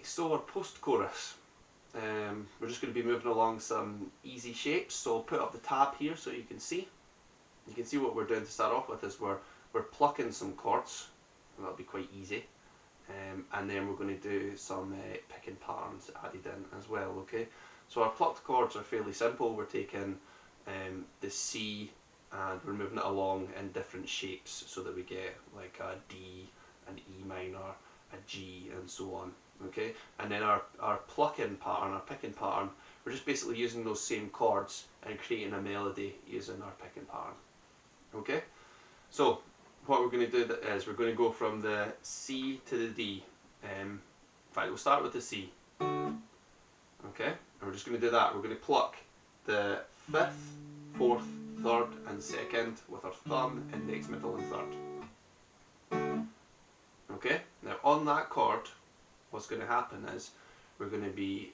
Okay, so our post-chorus. We're just going to be moving along some easy shapes, so I'll put up the tab here so you can see. You can see what we're doing to start off with is we're plucking some chords, and that'll be quite easy. And then we're going to do some picking patterns added in as well, okay? So our plucked chords are fairly simple. We're taking the C and we're moving it along in different shapes so that we get like a D, an E minor, a G and so on, okay? And then our plucking pattern, our picking pattern, we're just basically using those same chords and creating a melody using our picking pattern, okay? So what we're going to do is we're going to go from the C to the D. In fact, we'll start with the C, okay? And we're just going to do that. We're going to pluck the 5th, 4th, 3rd and 2nd with our thumb, index, middle and 3rd. Okay, now on that chord, what's going to happen is we're going to be,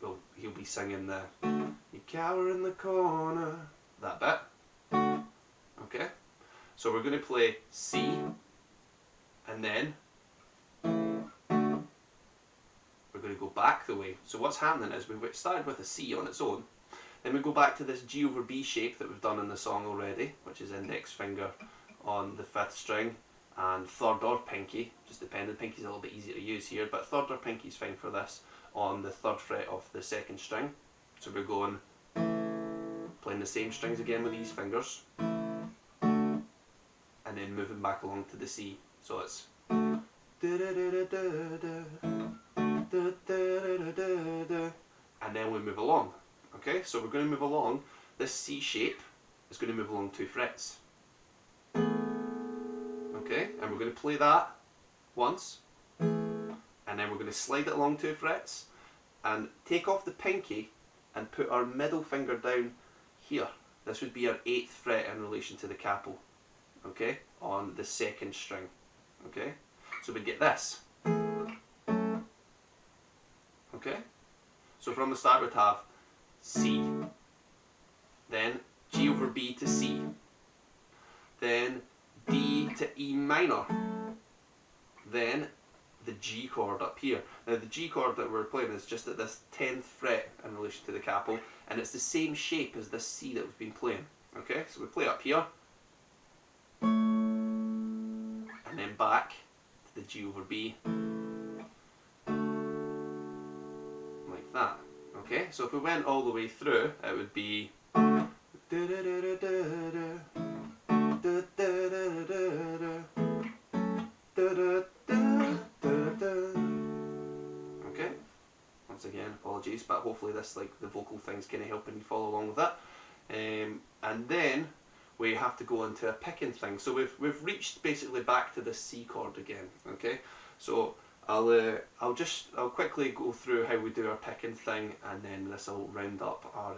well, he'll be singing the "You cower in the corner," that bit. Okay, so we're going to play C, and then we're going to go back the way. So what's happening is we started with a C on its own, then we go back to this G over B shape that we've done in the song already, which is index finger on the 5th string, and 3rd or pinky, just depending. Pinky's a little bit easier to use here, but 3rd or pinky's fine for this, on the 3rd fret of the 2nd string. So we're going, playing the same strings again with these fingers, and then moving back along to the C. So it's and then we move along. Okay, so we're going to move along. This C shape is going to move along 2 frets. Okay, and we're going to play that once, and then we're going to slide it along 2 frets and take off the pinky and put our middle finger down here. This would be our 8th fret in relation to the capo, okay, on the 2nd string. Okay, so we get this. Okay, so from the start we'd have C, then G over B to C, then D to E minor, then the G chord up here. Now the G chord that we're playing is just at this 10th fret in relation to the capo, and it's the same shape as this C that we've been playing. Okay, so we play up here, and then back to the G over B, like that. Okay, so if we went all the way through, it would be okay. Once again, apologies, but hopefully this, like, the vocal thing's kind of helping you follow along with that. And then we have to go into a picking thing. So we've reached basically back to the C chord again. Okay, so I'll quickly go through how we do our picking thing, and then this will round up our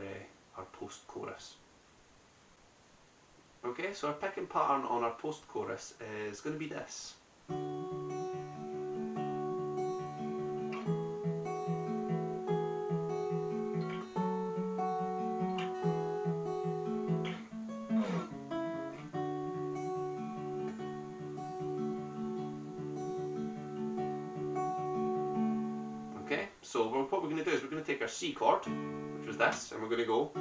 post-chorus. Okay, so our picking pattern on our post-chorus is going to be this. Okay, so what we're going to do is we're going to take our C chord, which was this, and we're going to go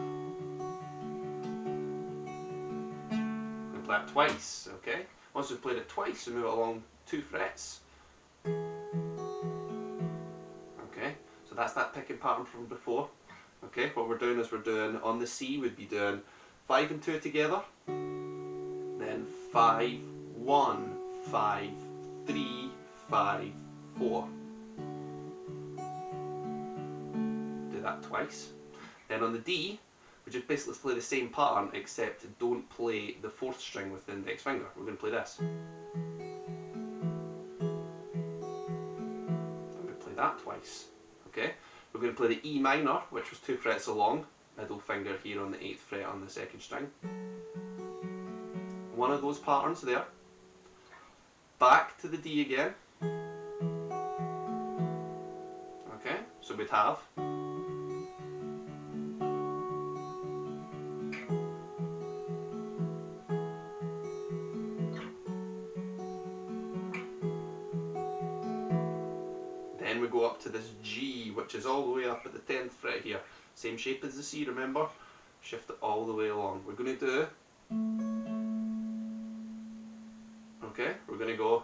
and play it twice. Okay, once we've played it twice, we move it along 2 frets. Okay, so that's that picking pattern from before. Okay, what we're doing is we're doing, on the C we'd be doing 5 and 2 together, then 5, 1, 5, 3, 5, 4. That twice. Then on the D, we just basically play the same pattern, except don't play the 4th string with the index finger. We're going to play this. And we play that twice. Okay, we're going to play the E minor, which was 2 frets along, middle finger here on the 8th fret on the 2nd string. One of those patterns there. Back to the D again. Okay, so we'd have then we go up to this G, which is all the way up at the 10th fret here. Same shape as the C, remember? Shift it all the way along. We're going to do, okay, we're going to go,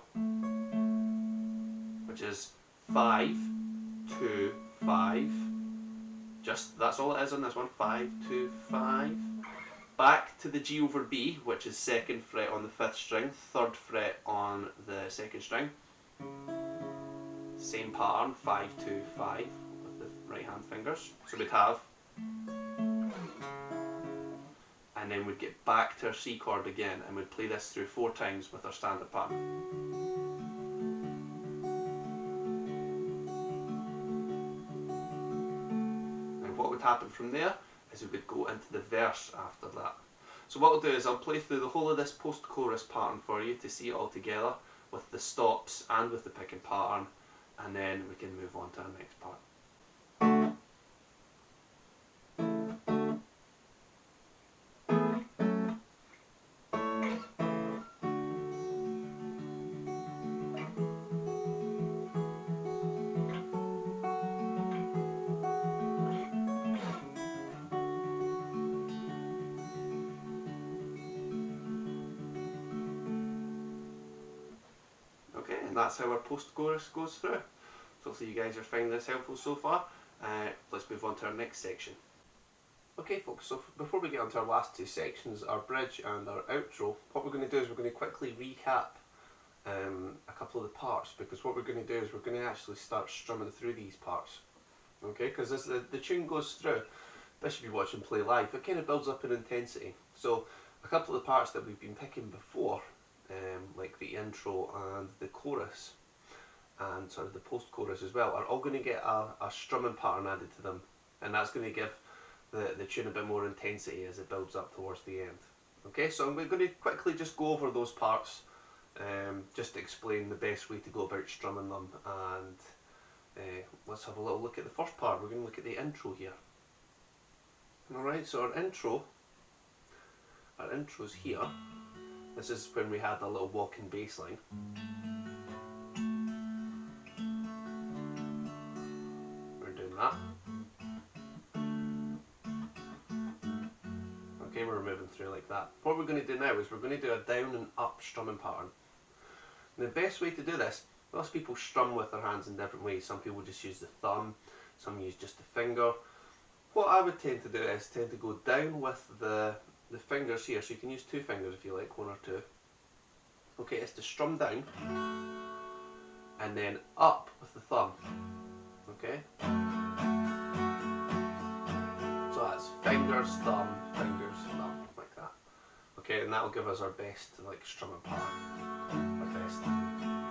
which is 5, 2, 5. Just, that's all it is on this one. 5, 2, 5. Back to the G over B, which is 2nd fret on the 5th string, 3rd fret on the 2nd string. Same pattern, 5, 2, 5 with the right hand fingers. So we'd have, and then we'd get back to our C chord again, and we'd play this through 4 times with our standard pattern. And what would happen from there is we would go into the verse after that. So what I'll do is I'll play through the whole of this post-chorus pattern for you to see it all together with the stops and with the picking pattern, and then we can move on to our next part. And that's how our post-chorus goes through. So hopefully you guys are finding this helpful so far. Let's move on to our next section. Okay folks, so before we get on to our last 2 sections, our bridge and our outro, what we're going to do is we're going to quickly recap a couple of the parts, because what we're going to do is we're going to actually start strumming through these parts. Okay, because as the tune goes through, especially if you're watching play live, it kind of builds up in intensity. So a couple of the parts that we've been picking before, like the intro and the chorus and sort of the post-chorus as well, are all going to get a strumming pattern added to them, and that's going to give the tune a bit more intensity as it builds up towards the end. Okay, so we're going to quickly just go over those parts, just to explain the best way to go about strumming them, and let's have a little look at the first part. We're going to look at the intro here. Alright, so our intro's here. This is when we had a little walking bass line. We're doing that. Okay, we're moving through like that. What we're going to do now is we're going to do a down and up strumming pattern. And the best way to do this, most people strum with their hands in different ways. Some people just use the thumb, some use just the finger. What I would tend to do is tend to go down with the fingers here, so you can use 2 fingers if you like, 1 or 2. Okay, it's to strum down and then up with the thumb. Okay, so that's fingers, thumb, like that. Okay, and that'll give us our best like strumming pattern, our best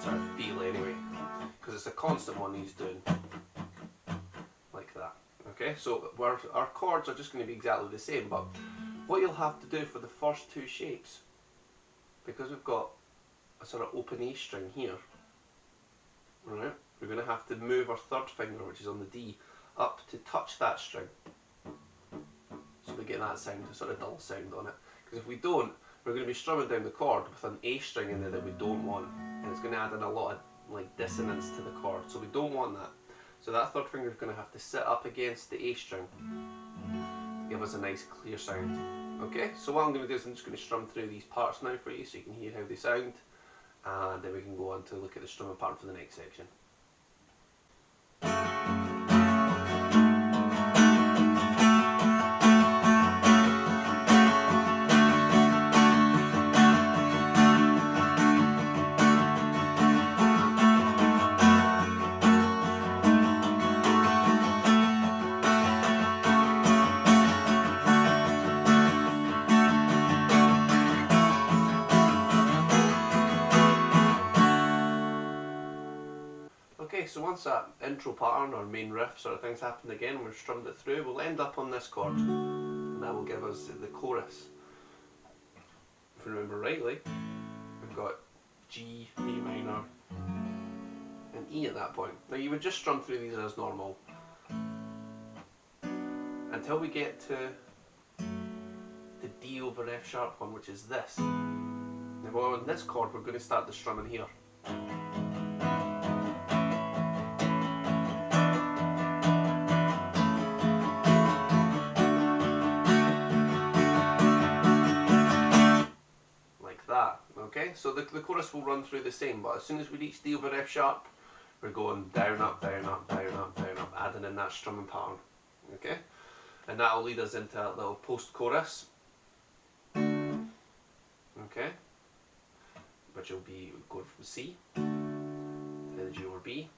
sort of feel anyway, because it's a constant one he's doing like that. Okay, so our chords are just going to be exactly the same, but what you'll have to do for the first 2 shapes, because we've got a sort of open A string here, right, we're going to have to move our 3rd finger, which is on the D, up to touch that string, so we get that sound, a sort of dull sound on it. Because if we don't, we're going to be strumming down the chord with an A string in there that we don't want, and it's going to add in a lot of like dissonance to the chord, so we don't want that. So that 3rd finger is going to have to sit up against the A string to give us a nice clear sound. Okay, so what I'm going to do is I'm just going to strum through these parts now for you so you can hear how they sound, and then we can go on to look at the strumming pattern for the next section. Okay, so once that intro pattern or main riff sort of thing's happened again and we've strummed it through, we'll end up on this chord, and that will give us the chorus. If we remember rightly, we've got G, A minor and E at that point. Now you would just strum through these as normal until we get to the D over F sharp one, which is this. Now on this chord we're going to start the strumming here. so the chorus will run through the same, but as soon as we reach D over F sharp, we're going down, up, down, up, down, up, down, up, adding in that strumming pattern. Okay, and that will lead us into a little post-chorus. Okay, which will be going from C to the G over B.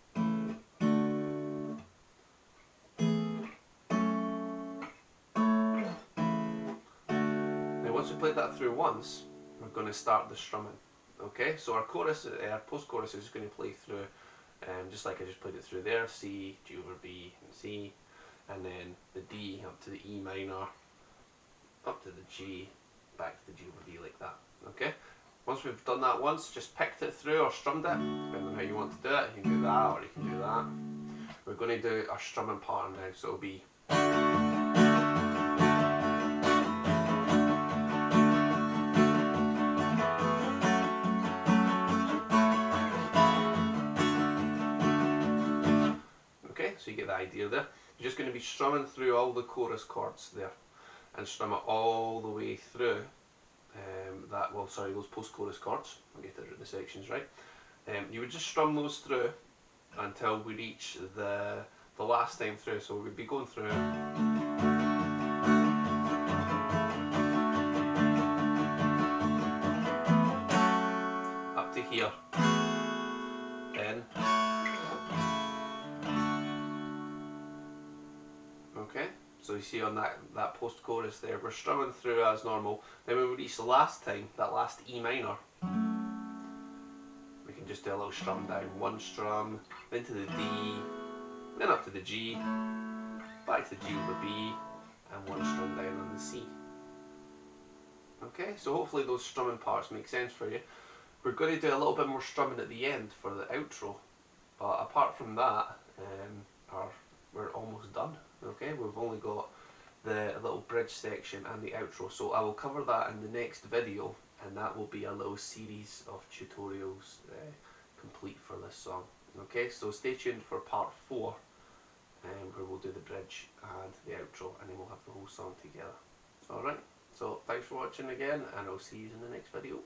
Now once we played that through once, we're going to start the strumming. Okay, so our chorus, our post-chorus is going to play through, just like I just played it through there, C, G over B, and C, and then the D up to the E minor, up to the G, back to the G over B like that. Okay, once we've done that once, just picked it through or strummed it, depending on how you want to do it. You can do that or you can do that. We're going to do our strumming pattern now, so it'll be okay, so you get the idea there. You're just going to be strumming through all the chorus chords there and strum it all the way through those post-chorus chords. I'll get the sections right. You would just strum those through until we reach the last time through. So we would be going through up to here, then okay. So you see on that post-chorus there, we're strumming through as normal. Then when we reach the last time, that last E minor, we can just do a little strum down. One strum, then to the D, then up to the G, back to the G over B, and one strum down on the C. Okay, so hopefully those strumming parts make sense for you. We're going to do a little bit more strumming at the end for the outro, but apart from that, we're almost done. Okay, we've only got the little bridge section and the outro, so I will cover that in the next video, and that will be a little series of tutorials complete for this song. Okay, so stay tuned for part 4, where we'll do the bridge and the outro, and then we'll have the whole song together. Alright, so thanks for watching again, and I'll see you in the next video.